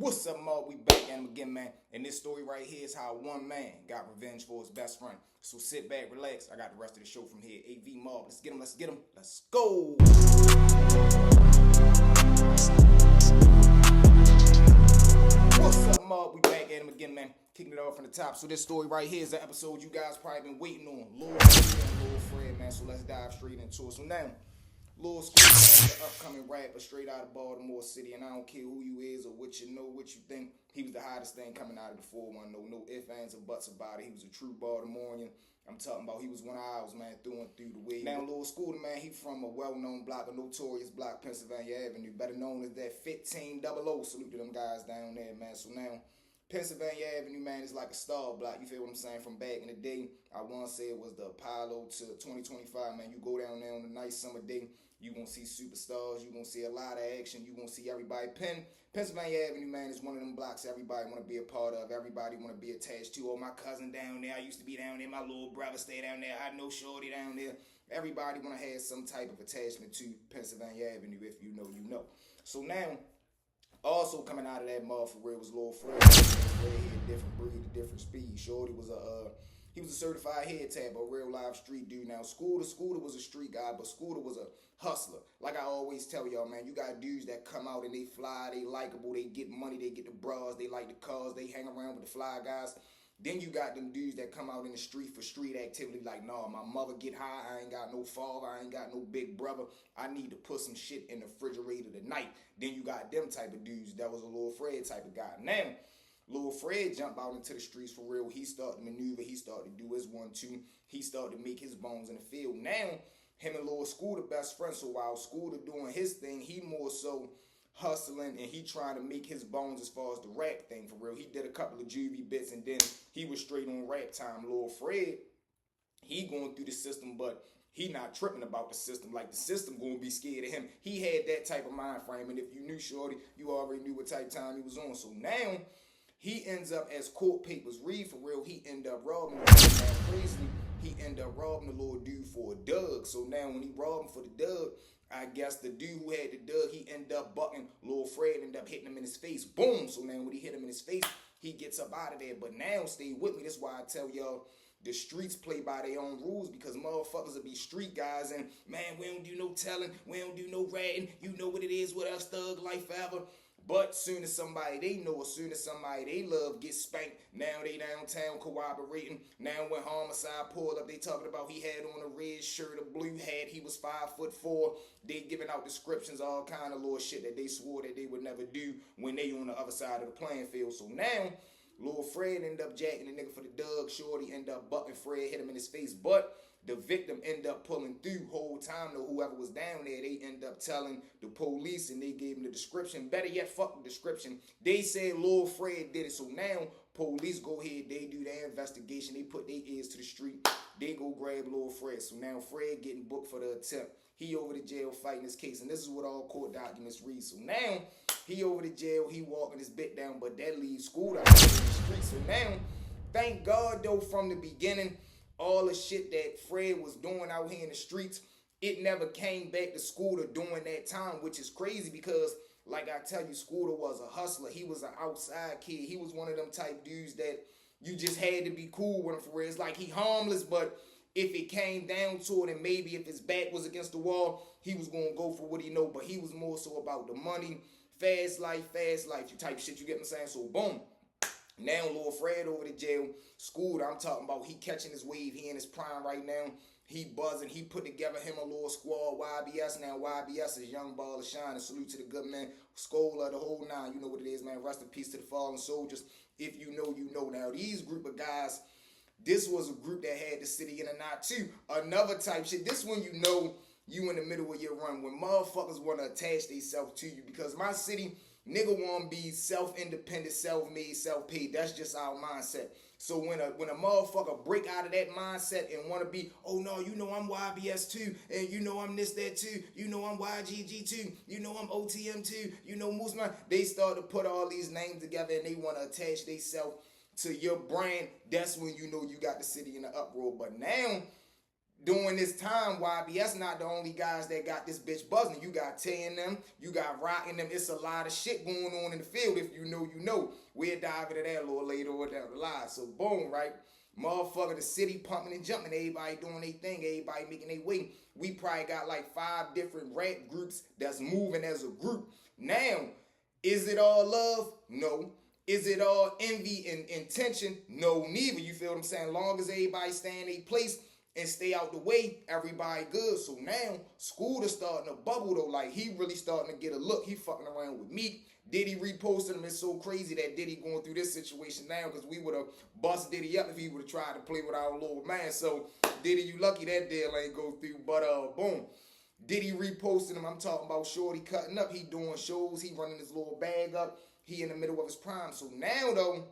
What's up, Mark? We back at him again, man. And this story right here is how one man got revenge for his best friend. So sit back, relax. I got the rest of the show from here. AV Mob, let's get him, let's get him. Let's go. What's up, Mark? We back at him again, man. Kicking it off from the top. So this story right here is the episode you guys probably been waiting on. Lor Scoota and Lor Fred, man. So let's dive straight into it. So now, Lor Scoota is the upcoming rapper straight out of Baltimore City, and I don't care who you is or what you know, what you think. He was the hottest thing coming out of the 410. No ifs, ands, or buts about it. He was a true Baltimorean. I'm talking about he was one of ours, man, through and through the way. Now, Lor Scoota, man, he from a well-known block, a notorious block, Pennsylvania Avenue, better known as that 1500. Salute to them guys down there, man. So now, Pennsylvania Avenue, man, is like a star block. You feel what I'm saying? From back in the day, I once said it was the Apollo to 2025, man. You go down there on a nice summer day, you gonna see superstars, you gonna see a lot of action, you gonna see everybody. Pennsylvania Avenue, man, is one of them blocks everybody wanna be a part of, everybody wanna be attached to. Oh, my cousin down there, I used to be down there, my little brother stay down there, I know shorty down there. Everybody wanna have some type of attachment to Pennsylvania Avenue. If you know, you know. So now, also coming out of that mud for real was Lor Fred. Fred had different breed, different speed. Shorty was he was a certified head tab, a real live street dude. Now Scooter was a street guy, but Scooter was a hustler. Like I always tell y'all, man, you got dudes that come out and they fly, they likable, they get money, they get the bras, they like the cars, they hang around with the fly guys. Then you got them dudes that come out in the street for street activity like, nah, my mother get high, I ain't got no father, I ain't got no big brother, I need to put some shit in the refrigerator tonight. Then you got them type of dudes. That was a Lor Fred type of guy. Now, Lor Fred jumped out into the streets for real. He started to maneuver, he started to do his 1-2, he started to make his bones in the field. Now, him and Lor Scoota best friends, so while Scooter doing his thing, he more so hustling and he trying to make his bones as far as the rap thing for real. He did a couple of juvie bits and then he was straight on rap time. Lor Fred, he going through the system, but he not tripping about the system. Like the system gonna be scared of him. He had that type of mind frame, and if you knew shorty, you already knew what type of time he was on. So now, he ends up, as court papers read for real, he end up robbing crazily. He end up robbing the little dude for a dug. So now when he robbed him for the dug, I guess the dude who had the dug, he end up bucking. Lor Fred end up hitting him in his face. Boom. So now when he hit him in his face, he gets up out of there. But now stay with me. That's why I tell y'all, the streets play by their own rules, because motherfuckers will be street guys and, man, we don't do no telling, we don't do no ratting, you know what it is with us, thug life forever. But soon as somebody they know, as soon as somebody they love gets spanked, now they downtown cooperating. Now when homicide pulled up, they talking about he had on a red shirt, a blue hat, he was 5'4". They giving out descriptions, all kind of little shit that they swore that they would never do when they on the other side of the playing field. So now, Lor Fred end up jacking the nigga for the dug. Shorty end up bucking Fred, hit him in his face. But the victim end up pulling through. Whole time though, whoever was down there, they end up telling the police and they gave him the description. Better yet, fuck the description. They said Lor Fred did it. So now, police go ahead, they do their investigation. They put their ears to the street. They go grab Lor Fred. So now Fred getting booked for the attempt. He over to jail fighting his case. And this is what all court documents read. So now, he over to jail, he walking his bit down, but that leaves Scooter out in the street. So now, thank God though, from the beginning, all the shit that Fred was doing out here in the streets, it never came back to Scooter during that time, which is crazy because, like I tell you, Scooter was a hustler. He was an outside kid. He was one of them type dudes that you just had to be cool with him for real. It's like he harmless, but if it came down to it and maybe if his back was against the wall, he was going to go for what he know, but he was more so about the money, fast life, you type shit, you get what I'm saying? So boom. Now Lor Fred over to jail. Scooter, I'm talking about, he catching his wave. He in his prime right now. He buzzing. He put together him a little squad, YBS. Now YBS is Young Ball of Shine. Salute to the good man. Scholar, the whole nine. You know what it is, man. Rest in peace to the fallen soldiers. If you know, you know. Now these group of guys, this was a group that had the city in a knot too. Another type shit. This one you know you in the middle of your run. When motherfuckers want to attach themselves to you. Because my city, nigga want to be self-independent, self-made, self-paid. That's just our mindset. So when a motherfucker break out of that mindset and want to be, oh no, you know I'm YBS too, and you know I'm this, that too, you know I'm YGG too, you know I'm OTM too, you know Mooseman, they start to put all these names together and they want to attach themselves to your brand. That's when you know you got the city in the uproar. But now, during this time, YBS not the only guys that got this bitch buzzing. You got Tay and them, you got Rock and them. It's a lot of shit going on in the field. If you know, you know. We'll dive into that a little later or down the line. So boom, right? Motherfucker, the city pumping and jumping. Everybody doing their thing. Everybody making their way. We probably got like 5 different rap groups that's moving as a group. Now, is it all love? No. Is it all envy and intention? No, neither. You feel what I'm saying? Long as everybody stay in their place and stay out the way, everybody good. So now, Scooter starting to bubble though. Like, he really starting to get a look. He fucking around with me. Diddy reposted him. It's so crazy that Diddy going through this situation now, because we would have bust Diddy up if he would have tried to play with our little man. So, Diddy, you lucky that deal ain't go through. But, boom. Diddy reposted him. I'm talking about Shorty cutting up. He doing shows. He running his little bag up. He in the middle of his prime. So now, though,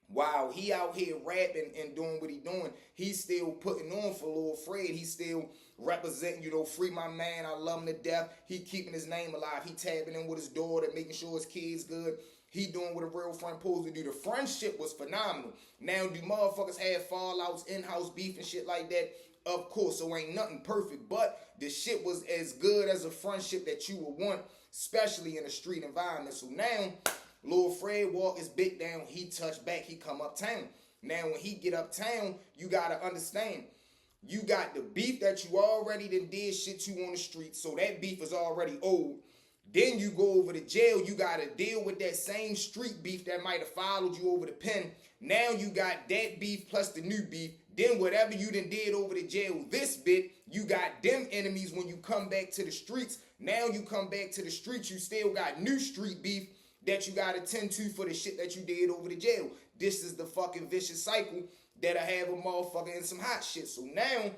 while he out here rapping and doing what he doing, he's still putting on for Lil Fred. He's still representing, you know, free my man. I love him to death. He keeping his name alive. He tapping in with his daughter, making sure his kids good. He doing what a real friend supposed to do. The friendship was phenomenal. Now, do motherfuckers have fallouts, in-house beef and shit like that? Of course, so ain't nothing perfect, but the shit was as good as a friendship that you would want, especially in a street environment. So now, Lil Fred walk his big down, he touch back, he come uptown. Now, when he get uptown, you gotta understand, you got the beef that you already did shit you on the street, so that beef is already old. Then you go over to jail, you gotta deal with that same street beef that might have followed you over the pen. Now you got that beef plus the new beef. Then whatever you done did over the jail this bit, you got them enemies when you come back to the streets. Now you come back to the streets, you still got new street beef that you gotta tend to for the shit that you did over the jail. This is the fucking vicious cycle that'll have a motherfucker in some hot shit. So now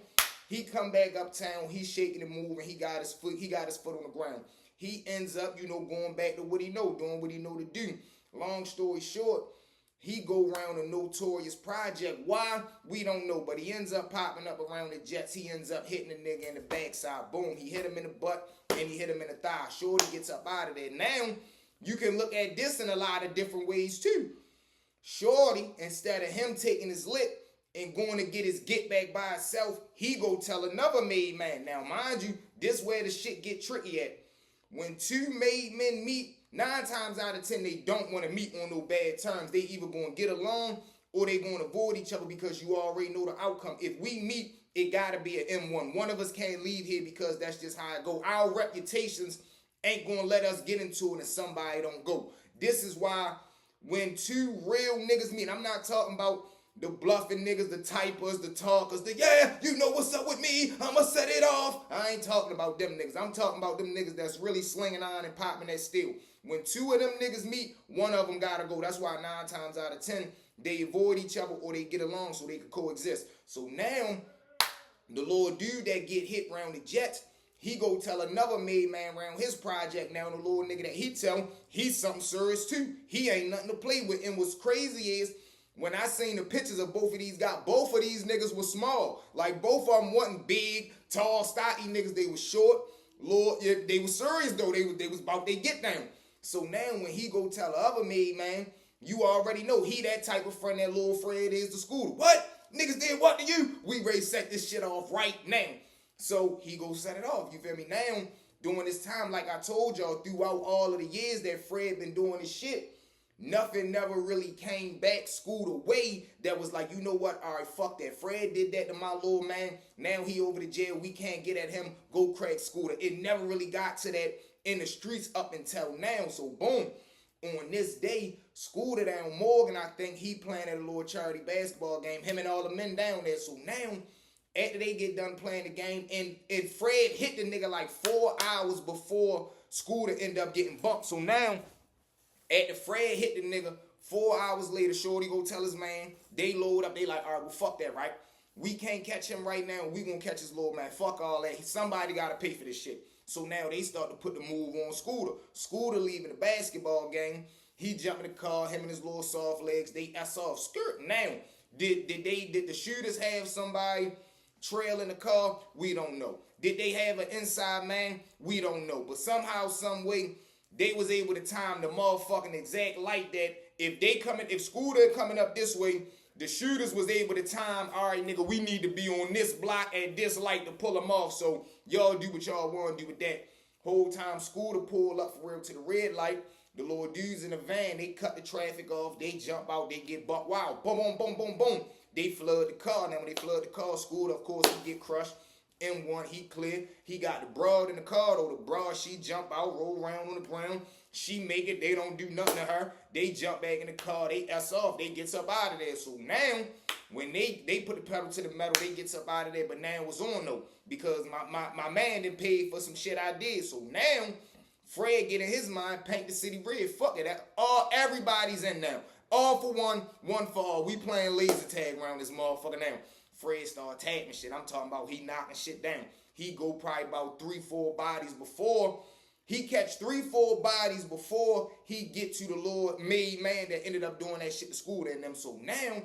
he come back uptown, he's shaking and moving, he got his foot on the ground. He ends up, you know, going back to what he know, doing what he know to do. Long story short, he go around a Notorious project. Why? We don't know. But he ends up popping up around the Jets. He ends up hitting the nigga in the backside. Boom. He hit him in the butt and he hit him in the thigh. Shorty gets up out of there. Now, you can look at this in a lot of different ways too. Shorty, instead of him taking his lick and going to get his get back by himself, he go tell another made man. Now, mind you, this where the shit get tricky at. When 2 made men meet, 9 times out of 10, they don't want to meet on no bad terms. They either going to get along or they going to avoid each other because you already know the outcome. If we meet, it got to be an M1. One of us can't leave here because that's just how it go. Our reputations ain't going to let us get into it and somebody don't go. This is why when 2 real niggas meet, I'm not talking about the bluffing niggas, the typers, the talkers, the yeah, you know what's up with me, I'ma set it off. I ain't talking about them niggas. I'm talking about them niggas that's really slinging on and popping that steel. When 2 of them niggas meet, one of them gotta go. That's why 9 times out of 10, they avoid each other or they get along so they can coexist. So now, the little dude that get hit around the Jets, he go tell another made man around his project. Now the little nigga that he tell, he's something serious too. He ain't nothing to play with. And what's crazy is, when I seen the pictures of both of these guys, both of these niggas was small. Like, both of them wasn't big, tall, stocky niggas. They was short. Lord, yeah, they was serious, though. They was about they get down. So now when he go tell the other made man, you already know he that type of friend that Lil Fred is to Scooter. What? Niggas did what to you? We ready to set this shit off right now. So he go set it off. You feel me? Now, during this time, like I told y'all, throughout all of the years that Fred been doing his shit, nothing never really came back Scooter way that was like, you know what, all right, fuck that. Fred did that to my little man. Now he over to jail. We can't get at him. Go crack Scooter. It never really got to that in the streets up until now. So boom, on this day, Scooter down Morgan, I think he playing at a little charity basketball game. Him and all the men down there. So now, after they get done playing the game, and Fred hit the nigga like 4 hours before Scooter end up getting bumped. So now, after Fred hit the nigga, 4 hours later, Shorty go tell his man, they load up, they like, all right, well, fuck that, right? We can't catch him right now, we gonna catch his little man, fuck all that. Somebody gotta pay for this shit. So now they start to put the move on Scooter. Scooter leaving the basketball game, he jump in the car, him and his little soft legs, they S off, skirt. Now, did the shooters have somebody trail in the car? We don't know. Did they have an inside man? We don't know. But somehow, some way, they was able to time the motherfucking exact light that if Scooter coming up this way, the shooters was able to time, all right, nigga, we need to be on this block at this light to pull them off. So y'all do what y'all want to do with that. Whole time Scooter pulled up for real to the red light. The little dudes in the van, they cut the traffic off. They jump out. They get bumped. Wow. Boom, boom, boom, boom, boom. They flood the car. Now, when they flood the car, Scooter, of course, he get crushed. M1, he clear. He got the broad in the car, though. The broad, she jump out, roll around on the ground. She make it. They don't do nothing to her. They jump back in the car. They S off. They gets up out of there. So now, when they put the pedal to the metal, they gets up out of there. But now it's on, though. Because my man done paid for some shit I did. So now, Fred get in his mind, paint the city red. Fuck it. Everybody's in now. All for one for all. We playing laser tag around this motherfucker now. Fred start tagging shit. I'm talking about he knocking shit down. He go probably about 3-4 bodies before. He catch 3-4 bodies before he get to the Lord made man that ended up doing that shit to school and them. So now,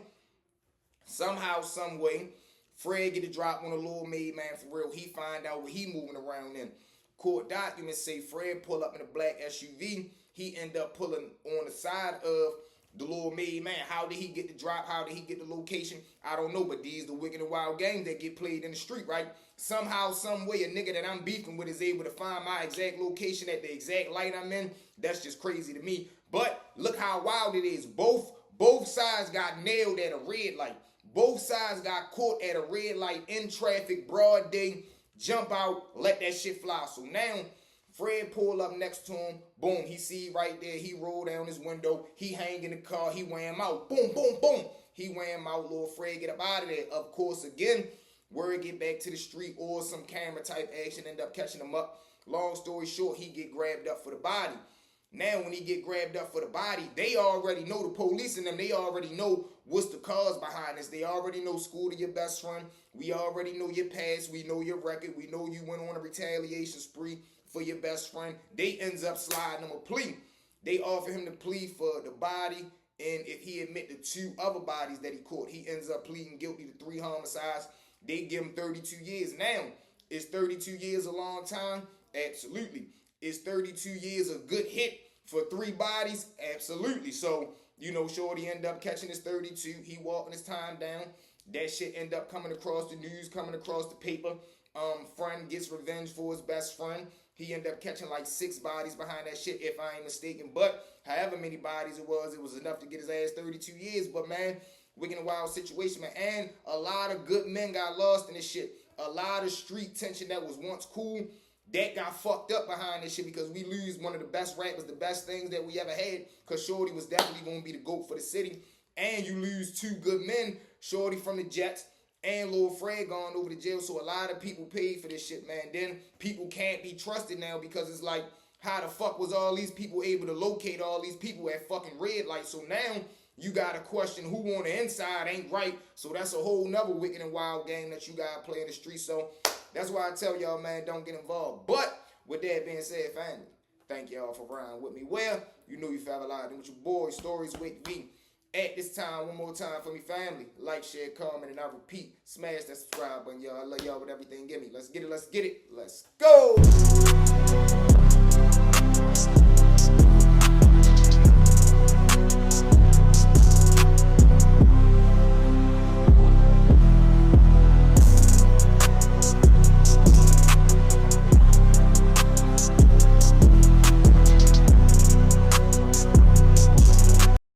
somehow, some way, Fred get a drop on the Lord made man for real. He find out what he moving around in. Court documents say Fred pull up in a black SUV. He end up pulling on the side of the Lord made man. How did he get the drop? How did he get the location? I don't know, but these the wicked and wild games that get played in the street, right? Somehow, some way, a nigga that I'm beefing with is able to find my exact location at the exact light I'm in. That's just crazy to me. But look how wild it is. Both sides got nailed at a red light. Both sides got caught at a red light in traffic, broad day. Jump out, let that shit fly. So now, Fred pull up next to him. Boom, he see right there. He roll down his window. He hang in the car. He weigh him out. Boom, boom, boom. He weigh him out. Little Fred get up out of there. Of course, again, word get back to the street or some camera type action end up catching him up. Long story short, he get grabbed up for the body. Now, when he get grabbed up for the body, they already know, the police and them, they already know what's the cause behind this. They already know Scooter, your best friend. We already know your past. We know your record. We know you went on a retaliation spree for your best friend. They ends up sliding him a plea. They offer him the plea for the body, and if he admit the 2 other bodies that he caught, he ends up pleading guilty to 3 homicides. They give him 32 years. Now, is 32 years a long time? Absolutely. Is 32 years a good hit for 3 bodies? Absolutely. So, Shorty end up catching his 32. He walking his time down. That shit end up coming across the news, coming across the paper. Friend gets revenge for his best friend. He ended up catching like 6 bodies behind that shit, if I ain't mistaken. But however many bodies it was enough to get his ass 32 years. But, man, wicked and wild situation, man. And a lot of good men got lost in this shit. A lot of street tension that was once cool, that got fucked up behind this shit because we lose one of the best rappers, the best things that we ever had, because Shorty was definitely going to be the GOAT for the city. And you lose 2 good men, Shorty from the Jets and Lil Fred gone over to jail. So a lot of people paid for this shit, man. Then people can't be trusted now because it's like, how the fuck was all these people able to locate all these people at fucking red lights? So now you got to question who on the inside ain't right. So that's a whole nother wicked and wild game that you got to play in the street. So that's why I tell y'all, man, don't get involved. But with that being said, family, thank y'all for riding with me. Well, you know you forever live with your boy, Stories with me. At this time, one more time for me, family. Like, share, comment, and I repeat, smash that subscribe button, y'all. I love y'all with everything. Give me. Let's get it. Let's get it. Let's go.